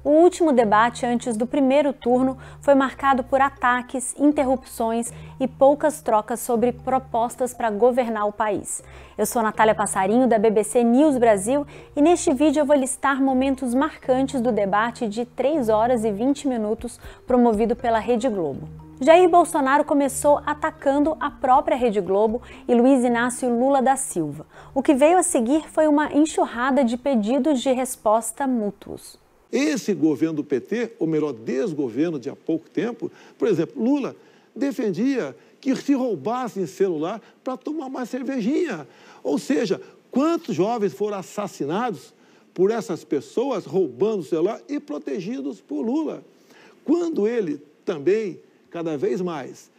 O último debate antes do primeiro turno foi marcado por ataques, interrupções e poucas trocas sobre propostas para governar o país. Eu sou Natália Passarinho, da BBC News Brasil, e neste vídeo eu vou listar momentos marcantes do debate de 3 horas e 20 minutos promovido pela Rede Globo. Jair Bolsonaro começou atacando a própria Rede Globo e Luiz Inácio Lula da Silva. O que veio a seguir foi uma enxurrada de pedidos de resposta mútuos. Esse governo do PT, ou melhor, desgoverno de há pouco tempo, por exemplo, Lula defendia que se roubassem celular para tomar uma cervejinha. Ou seja, quantos jovens foram assassinados por essas pessoas roubando o celular e protegidos por Lula? Quando ele também, cada vez mais,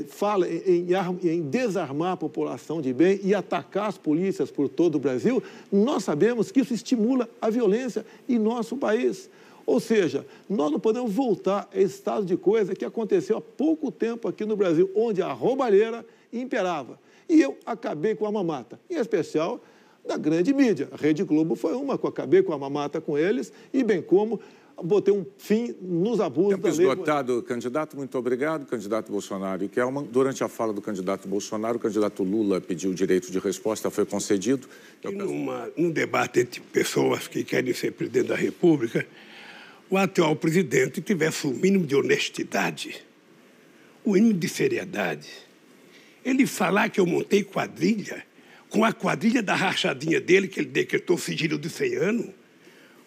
fala em desarmar a população de bem e atacar as polícias por todo o Brasil, nós sabemos que isso estimula a violência em nosso país. Ou seja, nós não podemos voltar a esse estado de coisa que aconteceu há pouco tempo aqui no Brasil, onde a roubalheira imperava. E eu acabei com a mamata, em especial da grande mídia. A Rede Globo foi uma que eu acabei com a mamata com eles, e bem como botei um fim nos abusos da lei. Tempo esgotado, candidato, muito obrigado. Candidato Bolsonaro e Kelman. Durante a fala do candidato Bolsonaro, o candidato Lula pediu o direito de resposta, foi concedido. Num debate entre pessoas que querem ser presidente da República, o atual presidente tivesse o mínimo de honestidade, o mínimo de seriedade. Ele falar que eu montei quadrilha, com a quadrilha da rachadinha dele, que ele decretou sigilo de 100 anos,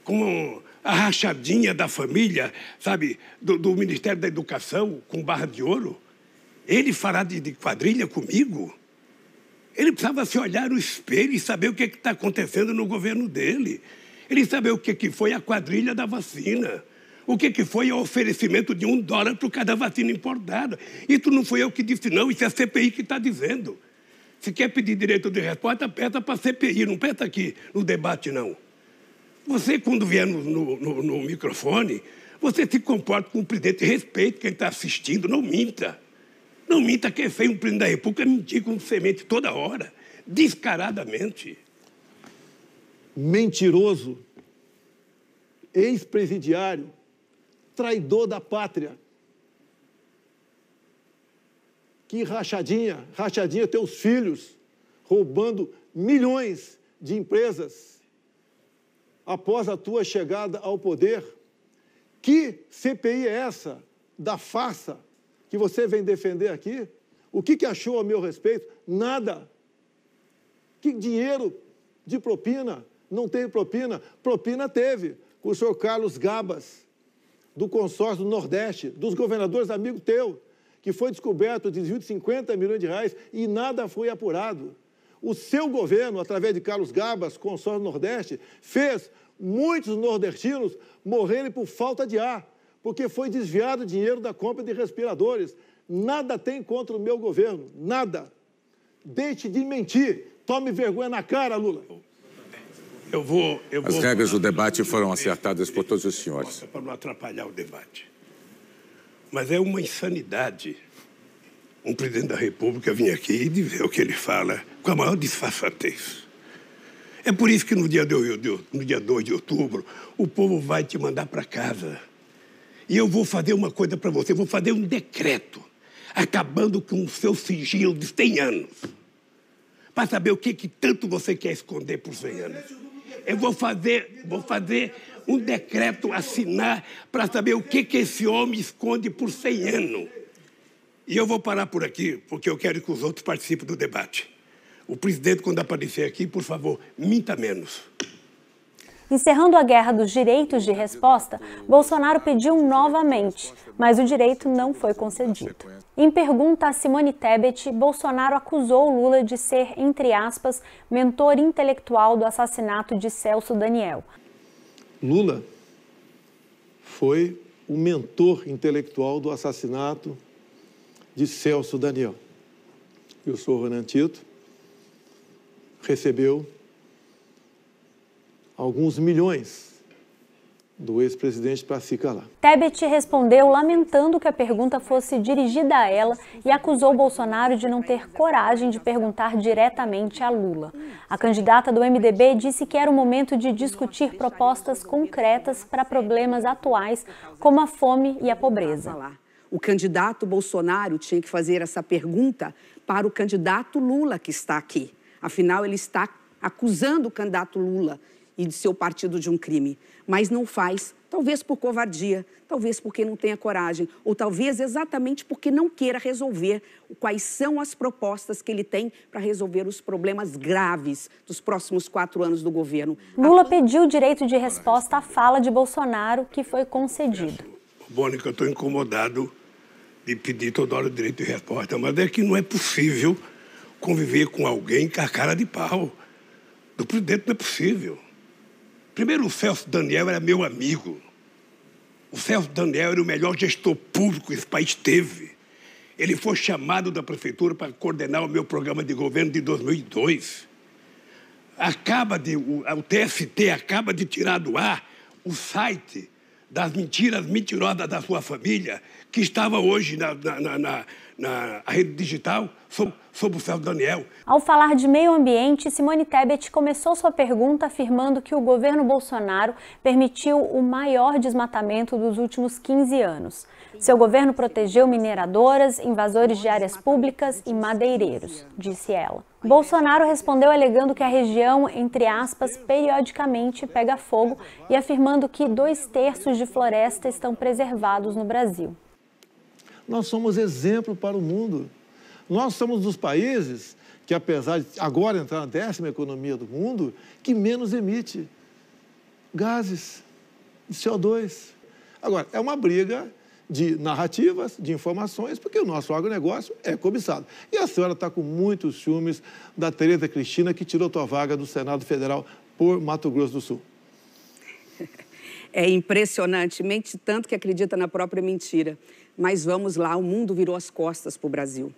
com a rachadinha da família, sabe, do Ministério da Educação, com barra de ouro. Ele falar de quadrilha comigo? Ele precisava se olhar no espelho e saber o que está acontecendo no governo dele. Ele saber o que foi a quadrilha da vacina. O que foi o oferecimento de $1 por cada vacina importada. Isso não fui eu que disse, não. Isso é a CPI que está dizendo. Se quer pedir direito de resposta, peça para a CPI. Não peça aqui no debate, não. Você, quando vier no microfone, você se comporta com o presidente, respeite quem está assistindo, não minta. Não minta que é feio um presidente da República mentir com semente toda hora, descaradamente. Mentiroso, ex-presidiário, traidor da pátria. Que rachadinha, teus filhos roubando milhões de empresas após a tua chegada ao poder. Que CPI é essa da farsa que você vem defender aqui? O que achou a meu respeito? Nada. Que dinheiro de propina? Não teve propina? Propina teve. O senhor Carlos Gabas, do consórcio do Nordeste, dos governadores amigo teu, que foi descoberto o desvio de 50 milhões de reais e nada foi apurado. O seu governo, através de Carlos Gabas, consórcio do Nordeste, fez muitos nordestinos morrerem por falta de ar, porque foi desviado dinheiro da compra de respiradores. Nada tem contra o meu governo, nada. Deixe de mentir. Tome vergonha na cara, Lula. As regras do debate foram acertadas por todos os senhores. Para não atrapalhar o debate. Mas é uma insanidade um presidente da República vir aqui e dizer o que ele fala com a maior disfarçatez. É por isso que no dia 2 de outubro, o povo vai te mandar para casa. E eu vou fazer uma coisa para você, vou fazer um decreto, acabando com o seu sigilo de 100 anos. Para saber o que tanto você quer esconder por 100 anos. Eu vou fazer um decreto, assinar, para saber o que esse homem esconde por 100 anos. E eu vou parar por aqui, porque eu quero que os outros participem do debate. O presidente, quando aparecer aqui, por favor, minta menos. Encerrando a guerra dos direitos de resposta, Bolsonaro pediu novamente, mas o direito não foi concedido. Em pergunta a Simone Tebet, Bolsonaro acusou Lula de ser, entre aspas, mentor intelectual do assassinato de Celso Daniel. Lula foi o mentor intelectual do assassinato de Celso Daniel. Eu sou Ronan Tito, recebeu alguns milhões do ex-presidente para se calar. Tebet respondeu lamentando que a pergunta fosse dirigida a ela e acusou Bolsonaro de não ter coragem de perguntar diretamente a Lula. A candidata do MDB disse que era o momento de discutir propostas concretas para problemas atuais, como a fome e a pobreza. O candidato Bolsonaro tinha que fazer essa pergunta para o candidato Lula, que está aqui. Afinal, ele está acusando o candidato Lula e de seu partido de um crime, mas não faz, talvez por covardia, talvez porque não tenha coragem, ou talvez exatamente porque não queira resolver quais são as propostas que ele tem para resolver os problemas graves dos próximos 4 anos do governo. Lula pediu direito de resposta à fala de Bolsonaro, que foi concedido. Mônica, eu estou incomodado de pedir toda hora o direito de resposta, mas é que não é possível conviver com alguém com a cara de pau. Do presidente não é possível. Primeiro, o Celso Daniel era meu amigo. O Celso Daniel era o melhor gestor público que esse país teve. Ele foi chamado da prefeitura para coordenar o meu programa de governo de 2002. O TST acaba de tirar do ar o site das mentiras mentirosas da sua família, que estava hoje na rede digital sobre o Celso Daniel. Ao falar de meio ambiente, Simone Tebet começou sua pergunta afirmando que o governo Bolsonaro permitiu o maior desmatamento dos últimos 15 anos. Seu governo protegeu mineradoras, invasores de áreas públicas e madeireiros, disse ela. Bolsonaro respondeu alegando que a região, entre aspas, periodicamente pega fogo e afirmando que 2/3 de floresta estão preservados no Brasil. Nós somos exemplo para o mundo. Nós somos dos países que, apesar de agora entrar na 10ª economia do mundo, que menos emite gases de CO2. Agora, é uma briga de narrativas, de informações, porque o nosso agronegócio é cobiçado. E a senhora está com muitos ciúmes da Tereza Cristina, que tirou tua vaga do Senado Federal por Mato Grosso do Sul. É impressionante, mente tanto que acredita na própria mentira. Mas vamos lá, o mundo virou as costas para o Brasil.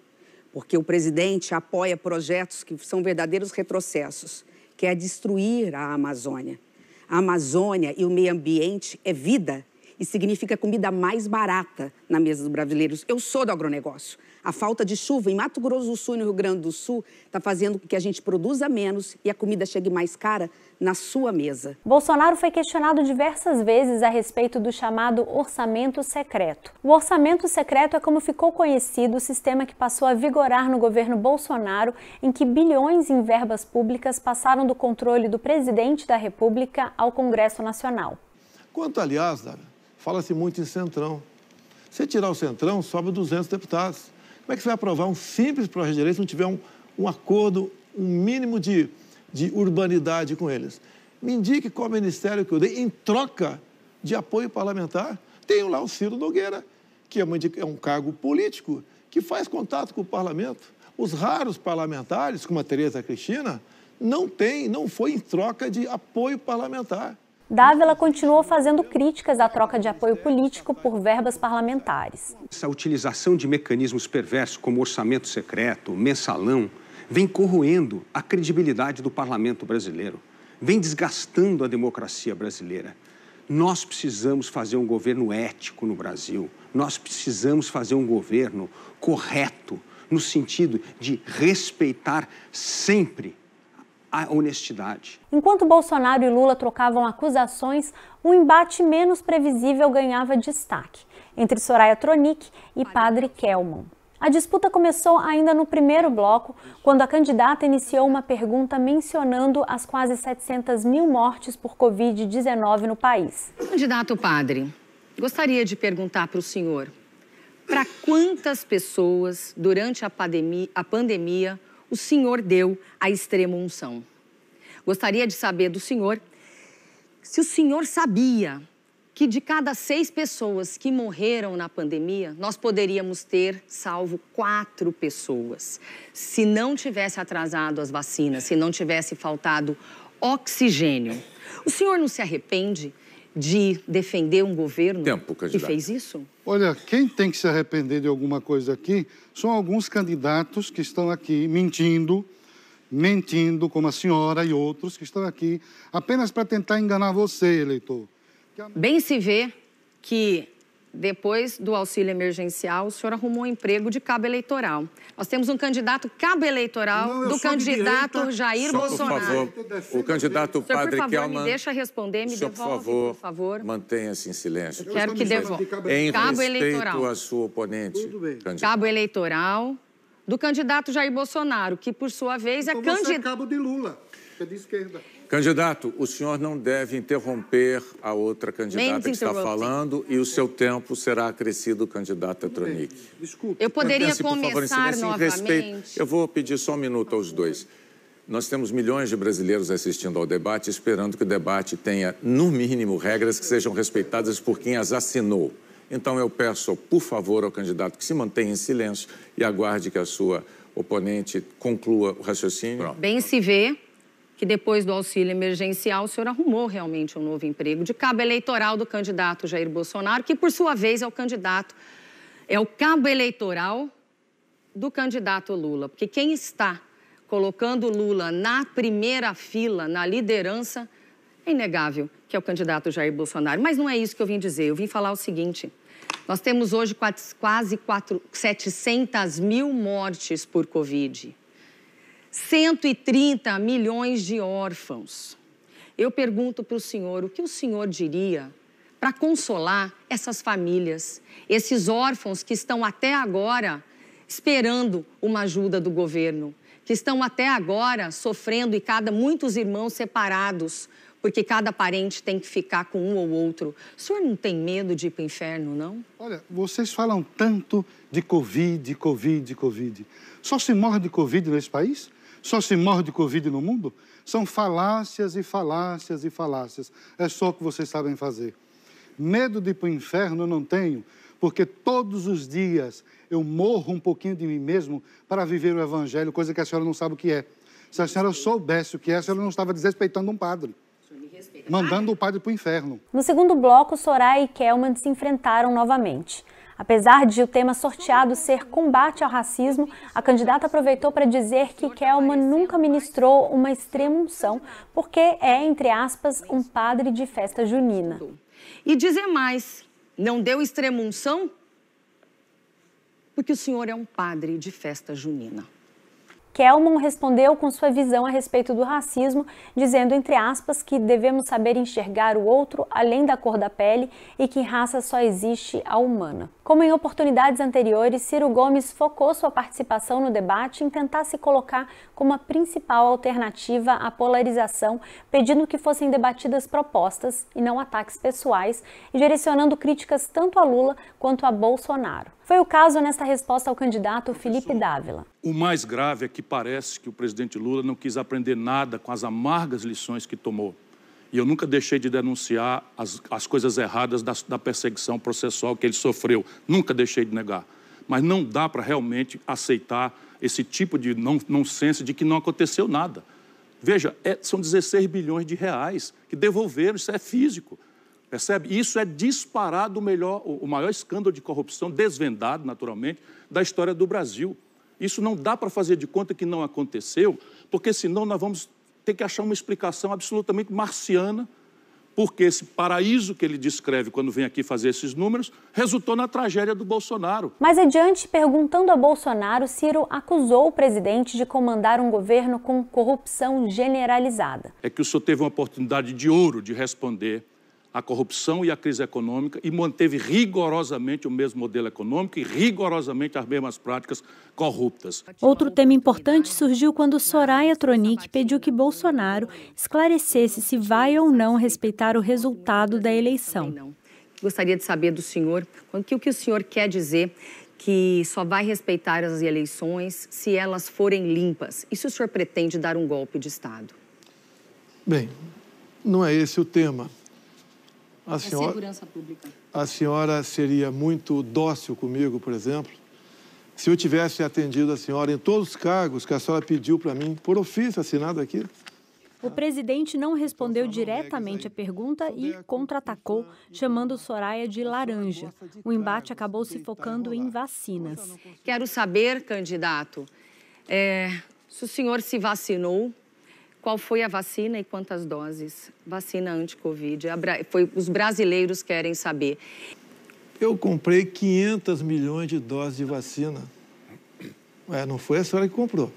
Porque o presidente apoia projetos que são verdadeiros retrocessos, que é destruir a Amazônia. A Amazônia e o meio ambiente é vida e significa comida mais barata na mesa dos brasileiros. Eu sou do agronegócio. A falta de chuva em Mato Grosso do Sul e no Rio Grande do Sul está fazendo com que a gente produza menos e a comida chegue mais cara na sua mesa. Bolsonaro foi questionado diversas vezes a respeito do chamado orçamento secreto. O orçamento secreto é como ficou conhecido o sistema que passou a vigorar no governo Bolsonaro, em que bilhões em verbas públicas passaram do controle do presidente da República ao Congresso Nacional. Quanto, aliás, fala-se muito em Centrão. Se tirar o Centrão, sobe 200 deputados. Como é que você vai aprovar um simples projeto de lei se não tiver um acordo, um mínimo de urbanidade com eles? Me indique qual ministério que eu dei em troca de apoio parlamentar. Tenho lá o Ciro Nogueira, que é um cargo político, que faz contato com o parlamento. Os raros parlamentares, como a Tereza Cristina, não foi em troca de apoio parlamentar. Dávila continuou fazendo críticas à troca de apoio político por verbas parlamentares. Essa utilização de mecanismos perversos como orçamento secreto, mensalão, vem corroendo a credibilidade do parlamento brasileiro, vem desgastando a democracia brasileira. Nós precisamos fazer um governo ético no Brasil, nós precisamos fazer um governo correto, no sentido de respeitar sempre a honestidade. Enquanto Bolsonaro e Lula trocavam acusações, um embate menos previsível ganhava destaque entre Soraya Tronic e Padre Kelmon. A disputa começou ainda no primeiro bloco, quando a candidata iniciou uma pergunta mencionando as quase 700 mil mortes por Covid-19 no país. Candidato Padre, gostaria de perguntar para o senhor, para quantas pessoas durante a pandemia o senhor deu a extrema-unção? Gostaria de saber do senhor se o senhor sabia que de cada 6 pessoas que morreram na pandemia, nós poderíamos ter salvo 4 pessoas. Se não tivesse atrasado as vacinas, se não tivesse faltado oxigênio. O senhor não se arrepende de defender um governo que fez isso? Olha, quem tem que se arrepender de alguma coisa aqui são alguns candidatos que estão aqui mentindo, como a senhora e outros que estão aqui apenas para tentar enganar você, eleitor. Bem se vê que, depois do auxílio emergencial, o senhor arrumou um emprego de cabo eleitoral. Nós temos um candidato cabo eleitoral do candidato Jair Bolsonaro. Por favor, o candidato Padre Kelman... me deixa responder, me devolve, por favor. Mantenha-se em silêncio. Quero que devolva. Em Cabo respeito eleitoral. à sua oponente. Cabo eleitoral do candidato Jair Bolsonaro, que, por sua vez, é Você é cabo de Lula, que é de esquerda. Candidato, o senhor não deve interromper a outra candidata que está falando e o seu tempo será acrescido, candidata Tronic. Desculpe. Eu poderia Mantenha-se, por favor, em começar silêncio, em novamente. respeito. Eu vou pedir só um minuto aos dois. Nós temos milhões de brasileiros assistindo ao debate, esperando que o debate tenha, no mínimo, regras que sejam respeitadas por quem as assinou. Então, eu peço, por favor, ao candidato que se mantenha em silêncio e aguarde que a sua oponente conclua o raciocínio. Pronto. Bem se vê que, depois do auxílio emergencial, o senhor arrumou realmente um novo emprego de cabo eleitoral do candidato Jair Bolsonaro, que, por sua vez, é o cabo eleitoral do candidato Lula. Porque quem está colocando Lula na primeira fila, na liderança, é inegável que é o candidato Jair Bolsonaro. Mas não é isso que eu vim dizer. Eu vim falar o seguinte: nós temos hoje quase 700 mil mortes por Covid. 130 milhões de órfãos. Eu pergunto para o senhor, o que o senhor diria para consolar essas famílias, esses órfãos que estão até agora esperando uma ajuda do governo, que estão até agora sofrendo muitos irmãos separados, porque cada parente tem que ficar com um ou outro. O senhor não tem medo de ir para o inferno, não? Olha, vocês falam tanto de Covid. Só se morre de Covid nesse país? Só se morre de Covid no mundo? São falácias e falácias e falácias. É só o que vocês sabem fazer. Medo de ir para o inferno eu não tenho, porque todos os dias eu morro um pouquinho de mim mesmo para viver o evangelho, coisa que a senhora não sabe o que é. Se a senhora soubesse o que é, a senhora não estava desrespeitando um padre. Mandando o padre para o inferno. No segundo bloco, Soraya e Kelman se enfrentaram novamente. Apesar de o tema sorteado ser combate ao racismo, a candidata aproveitou para dizer que Kelman nunca ministrou uma extrema-unção, porque é, entre aspas, um padre de festa junina. E dizer mais, não deu extrema-unção porque o senhor é um padre de festa junina. Kelman respondeu com sua visão a respeito do racismo, dizendo, entre aspas, que devemos saber enxergar o outro além da cor da pele e que raça só existe a humana. Como em oportunidades anteriores, Ciro Gomes focou sua participação no debate em tentar se colocar como a principal alternativa à polarização, pedindo que fossem debatidas propostas e não ataques pessoais e direcionando críticas tanto a Lula quanto a Bolsonaro. Foi o caso nesta resposta ao candidato Felipe Dávila. O mais grave é que parece que o presidente Lula não quis aprender nada com as amargas lições que tomou. E eu nunca deixei de denunciar as coisas erradas da perseguição processual que ele sofreu. Nunca deixei de negar. Mas não dá para realmente aceitar esse tipo de nonsense de que não aconteceu nada. Veja, são 16 bilhões de reais que devolveram, isso é físico. Percebe? Isso é disparado o maior escândalo de corrupção, desvendado, naturalmente, da história do Brasil. Isso não dá para fazer de conta que não aconteceu, porque senão nós vamos ter que achar uma explicação absolutamente marciana, porque esse paraíso que ele descreve quando vem aqui fazer esses números, resultou na tragédia do Bolsonaro. Mais adiante, perguntando a Bolsonaro, Ciro acusou o presidente de comandar um governo com corrupção generalizada. É que o senhor teve uma oportunidade de ouro de responder a corrupção e a crise econômica e manteve rigorosamente o mesmo modelo econômico e rigorosamente as mesmas práticas corruptas. Outro tema importante surgiu quando Soraya Tronic pediu que Bolsonaro esclarecesse se vai ou não respeitar o resultado da eleição. Gostaria de saber do senhor o que o senhor quer dizer que só vai respeitar as eleições se elas forem limpas. E se o senhor pretende dar um golpe de Estado? Bem, não é esse o tema. Segurança pública. A senhora seria muito dócil comigo, por exemplo, se eu tivesse atendido a senhora em todos os cargos que a senhora pediu para mim, por ofício assinado aqui. O presidente não respondeu diretamente a pergunta e contra-atacou, chamando Soraya de laranja. O embate acabou se focando em vacinas. Quero saber, candidato, se o senhor se vacinou Qual foi a vacina e quantas doses? Vacina anti-Covid. Os brasileiros querem saber. Eu comprei 500 milhões de doses de vacina. Não foi a senhora que comprou.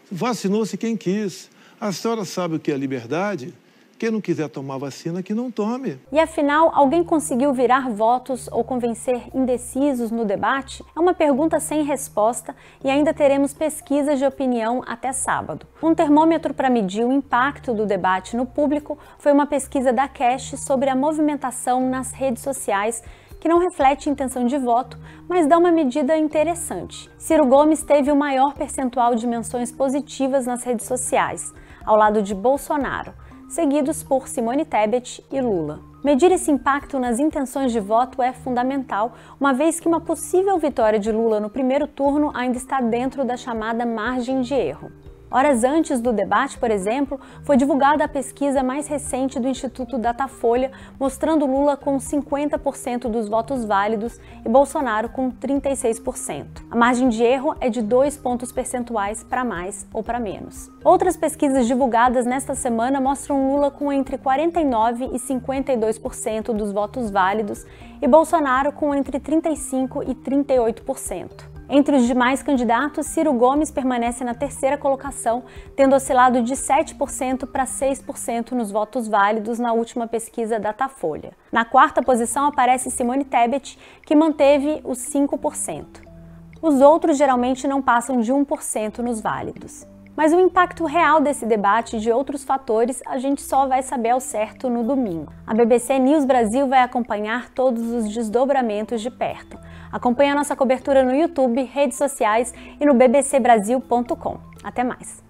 Vacinou-se quem quis. A senhora sabe o que é liberdade? Quem não quiser tomar vacina, que não tome. E afinal, alguém conseguiu virar votos ou convencer indecisos no debate? É uma pergunta sem resposta e ainda teremos pesquisas de opinião até sábado. Um termômetro para medir o impacto do debate no público foi uma pesquisa da Cash sobre a movimentação nas redes sociais, que não reflete intenção de voto, mas dá uma medida interessante. Ciro Gomes teve o maior percentual de menções positivas nas redes sociais, ao lado de Bolsonaro, seguidos por Simone Tebet e Lula. Medir esse impacto nas intenções de voto é fundamental, uma vez que uma possível vitória de Lula no primeiro turno ainda está dentro da chamada margem de erro. Horas antes do debate, por exemplo, foi divulgada a pesquisa mais recente do Instituto Datafolha, mostrando Lula com 50% dos votos válidos e Bolsonaro com 36%. A margem de erro é de 2 pontos percentuais para mais ou para menos. Outras pesquisas divulgadas nesta semana mostram Lula com entre 49% e 52% dos votos válidos e Bolsonaro com entre 35% e 38%. Entre os demais candidatos, Ciro Gomes permanece na terceira colocação, tendo oscilado de 7% para 6% nos votos válidos na última pesquisa Datafolha. Na quarta posição aparece Simone Tebet, que manteve os 5%. Os outros geralmente não passam de 1% nos válidos. Mas o impacto real desse debate e de outros fatores a gente só vai saber ao certo no domingo. A BBC News Brasil vai acompanhar todos os desdobramentos de perto. Acompanhe a nossa cobertura no YouTube, redes sociais e no bbcbrasil.com. Até mais!